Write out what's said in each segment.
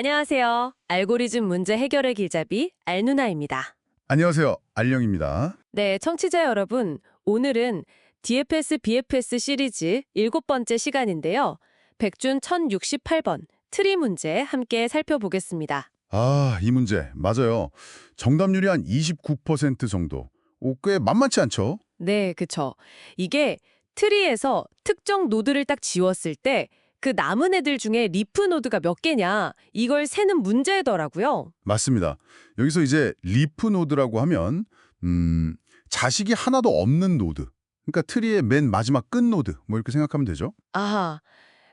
안녕하세요. 알고리즘 문제 해결의 길잡이 알누나입니다. 안녕하세요. 알령입니다. 네, 청취자 여러분. 오늘은 DFS, BFS 시리즈 7번째 시간인데요. 백준 1068번 트리 문제 함께 살펴보겠습니다. 이 문제 맞아요. 정답률이 한 29% 정도. 꽤 만만치 않죠? 네, 그쵸. 이게 트리에서 특정 노드를 딱 지웠을 때 그 남은 애들 중에 리프 노드가 몇 개냐 이걸 세는 문제더라고요. 맞습니다. 여기서 이제 리프 노드라고 하면 자식이 하나도 없는 노드. 그러니까 트리의 맨 마지막 끝 노드. 뭐 이렇게 생각하면 되죠. 아하.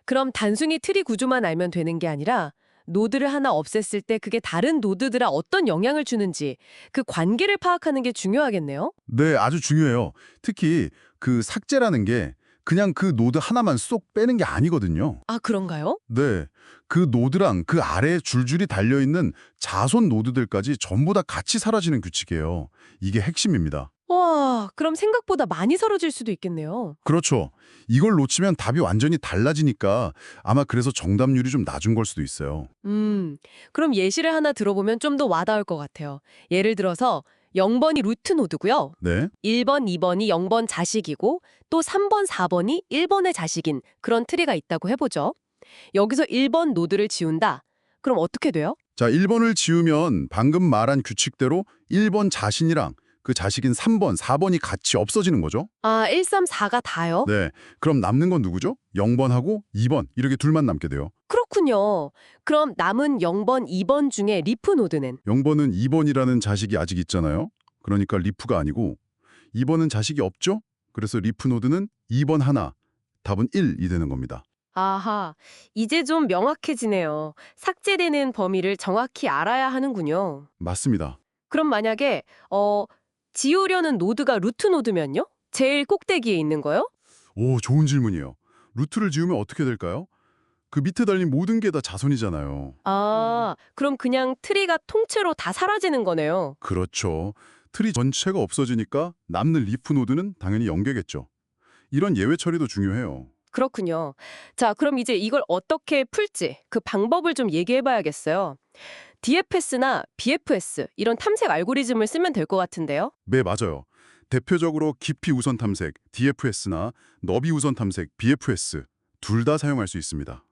그럼 단순히 트리 구조만 알면 되는 게 아니라 노드를 하나 없앴을 때 그게 다른 노드들에 어떤 영향을 주는지 그 관계를 파악하는 게 중요하겠네요? 네, 아주 중요해요. 특히 그 삭제라는 게 그냥 그 노드 하나만 쏙 빼는 게 아니거든요. 아, 그런가요? 네, 그 노드랑 그 아래에 줄줄이 달려있는 자손 노드들까지 전부 다 같이 사라지는 규칙이에요. 이게 핵심입니다. 와, 그럼 생각보다 많이 사라질 수도 있겠네요. 그렇죠. 이걸 놓치면 답이 완전히 달라지니까 아마 그래서 정답률이 좀 낮은 걸 수도 있어요. 그럼 예시를 하나 들어보면 좀 더 와닿을 것 같아요. 예를 들어서 0번이 루트 노드고요. 네, 1번, 2번이 0번 자식이고 또 3번, 4번이 1번의 자식인 그런 트리가 있다고 해보죠. 여기서 1번 노드를 지운다. 그럼 어떻게 돼요? 자 1번을 지우면 방금 말한 규칙대로 1번 자신이랑 그 자식인 3번, 4번이 같이 없어지는 거죠. 아, 1, 3, 4가 다요? 네, 그럼 남는 건 누구죠? 0번하고 2번 이렇게 둘만 남게 돼요. 그렇군요. 그럼 남은 0번, 2번 중에 리프 노드는? 0번은 2번이라는 자식이 아직 있잖아요. 그러니까 리프가 아니고 2번은 자식이 없죠? 그래서 리프 노드는 2번 하나, 답은 1이 되는 겁니다. 아하, 이제 좀 명확해지네요. 삭제되는 범위를 정확히 알아야 하는군요. 맞습니다. 그럼 만약에 지우려는 노드가 루트 노드면요? 제일 꼭대기에 있는 거요? 오, 좋은 질문이에요. 루트를 지우면 어떻게 될까요? 그 밑에 달린 모든 게 다 자손이잖아요. 아, 그럼 그냥 트리가 통째로 다 사라지는 거네요. 그렇죠. 트리 전체가 없어지니까 남는 리프 노드는 당연히 0개겠죠. 이런 예외 처리도 중요해요. 그렇군요. 자, 그럼 이제 이걸 어떻게 풀지? 그 방법을 좀 얘기해 봐야겠어요. DFS나 BFS 이런 탐색 알고리즘을 쓰면 될 것 같은데요. 네, 맞아요. 대표적으로 깊이 우선 탐색, DFS나 너비 우선 탐색, BFS 둘 다 사용할 수 있습니다.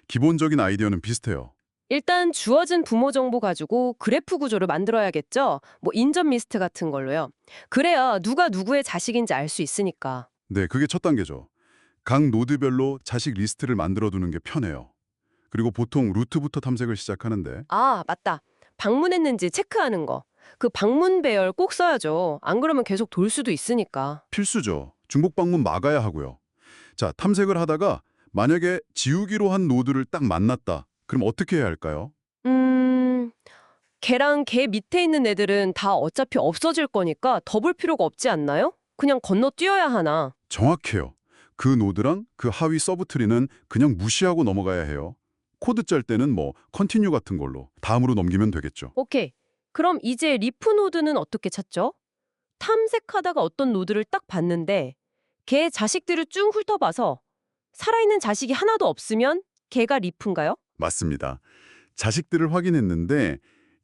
기본적인 아이디어는 비슷해요. 일단 주어진 부모 정보 가지고 그래프 구조를 만들어야겠죠? 뭐 인접 리스트 같은 걸로요. 그래야 누가 누구의 자식인지 알 수 있으니까. 네, 그게 첫 단계죠. 각 노드별로 자식 리스트를 만들어두는 게 편해요. 그리고 보통 루트부터 탐색을 시작하는데 아, 맞다. 방문했는지 체크하는 거. 그 방문 배열 꼭 써야죠. 안 그러면 계속 돌 수도 있으니까. 필수죠. 중복 방문 막아야 하고요. 자, 탐색을 하다가 만약에 지우기로 한 노드를 딱 만났다. 그럼 어떻게 해야 할까요? 음, 걔랑 걔 밑에 있는 애들은 다 어차피 없어질 거니까 더 볼 필요가 없지 않나요? 그냥 건너뛰어야 하나. 정확해요. 그 노드랑 그 하위 서브트리는 그냥 무시하고 넘어가야 해요. 코드 짤 때는 뭐 컨티뉴 같은 걸로 다음으로 넘기면 되겠죠. 오케이. 그럼 이제 리프 노드는 어떻게 찾죠? 탐색하다가 어떤 노드를 딱 봤는데 걔 자식들을 쭉 훑어봐서 살아있는 자식이 하나도 없으면 걔가 리프인가요? 맞습니다. 자식들을 확인했는데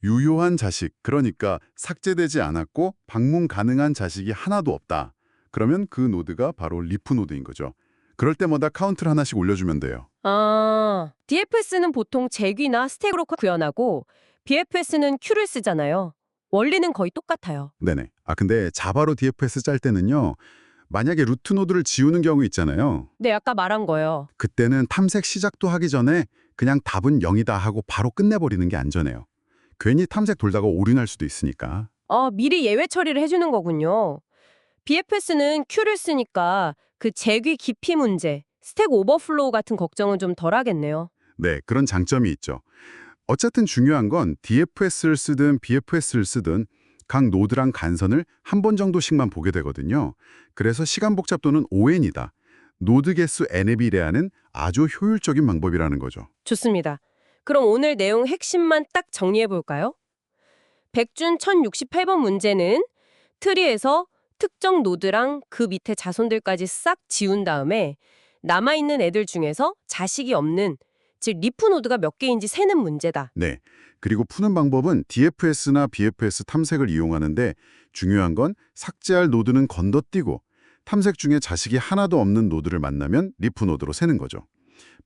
유효한 자식, 그러니까 삭제되지 않았고 방문 가능한 자식이 하나도 없다. 그러면 그 노드가 바로 리프 노드인 거죠. 그럴 때마다 카운트를 하나씩 올려주면 돼요. 아, DFS는 보통 제귀나 스택으로 구현하고 BFS는 큐를 쓰잖아요. 원리는 거의 똑같아요. 네네. 근데 자바로 DFS 짤 때는요. 만약에 루트 노드를 지우는 경우 있잖아요. 네, 아까 말한 거요. 그때는 탐색 시작도 하기 전에 그냥 답은 0이다 하고 바로 끝내버리는 게 안전해요. 괜히 탐색 돌다가 오류날 수도 있으니까. 미리 예외 처리를 해주는 거군요. BFS는 큐를 쓰니까 그 제귀 깊이 문제, 스택 오버플로우 같은 걱정은 좀 덜 하겠네요. 네, 그런 장점이 있죠. 어쨌든 중요한 건 DFS를 쓰든 BFS를 쓰든 각 노드랑 간선을 한 번 정도씩만 보게 되거든요. 그래서 시간 복잡도는 ON이다. 노드 개수 N에 비례하는 아주 효율적인 방법이라는 거죠. 좋습니다. 그럼 오늘 내용 핵심만 딱 정리해 볼까요? 백준 1068번 문제는 트리에서 특정 노드랑 그 밑에 자손들까지 싹 지운 다음에 남아있는 애들 중에서 자식이 없는 즉 리프 노드가 몇 개인지 세는 문제다. 네. 그리고 푸는 방법은 DFS나 BFS 탐색을 이용하는데 중요한 건 삭제할 노드는 건너뛰고 탐색 중에 자식이 하나도 없는 노드를 만나면 리프 노드로 세는 거죠.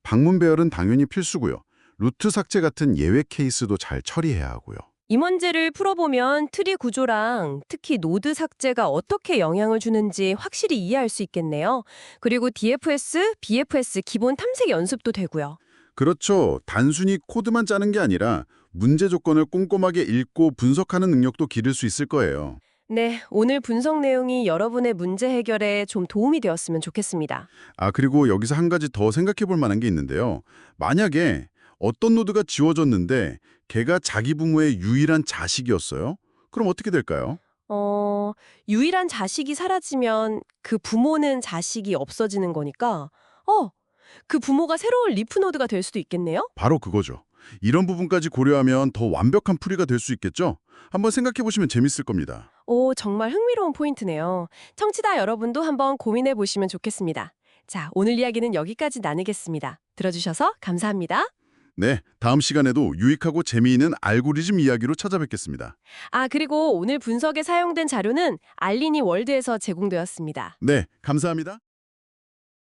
방문 배열은 당연히 필수고요. 루트 삭제 같은 예외 케이스도 잘 처리해야 하고요. 이 문제를 풀어보면 트리 구조랑 특히 노드 삭제가 어떻게 영향을 주는지 확실히 이해할 수 있겠네요. 그리고 DFS, BFS 기본 탐색 연습도 되고요. 그렇죠. 단순히 코드만 짜는 게 아니라 문제 조건을 꼼꼼하게 읽고 분석하는 능력도 기를 수 있을 거예요. 네, 오늘 분석 내용이 여러분의 문제 해결에 좀 도움이 되었으면 좋겠습니다. 그리고 여기서 한 가지 더 생각해 볼 만한 게 있는데요. 만약에 어떤 노드가 지워졌는데 걔가 자기 부모의 유일한 자식이었어요? 그럼 어떻게 될까요? 유일한 자식이 사라지면 그 부모는 자식이 없어지는 거니까, 그 부모가 새로운 리프 노드가 될 수도 있겠네요? 바로 그거죠. 이런 부분까지 고려하면 더 완벽한 풀이가 될 수 있겠죠? 한번 생각해 보시면 재밌을 겁니다. 오, 정말 흥미로운 포인트네요. 청취자 여러분도 한번 고민해 보시면 좋겠습니다. 자, 오늘 이야기는 여기까지 나누겠습니다. 들어주셔서 감사합니다. 네, 다음 시간에도 유익하고 재미있는 알고리즘 이야기로 찾아뵙겠습니다. 그리고 오늘 분석에 사용된 자료는 알리니 월드에서 제공되었습니다. 네, 감사합니다.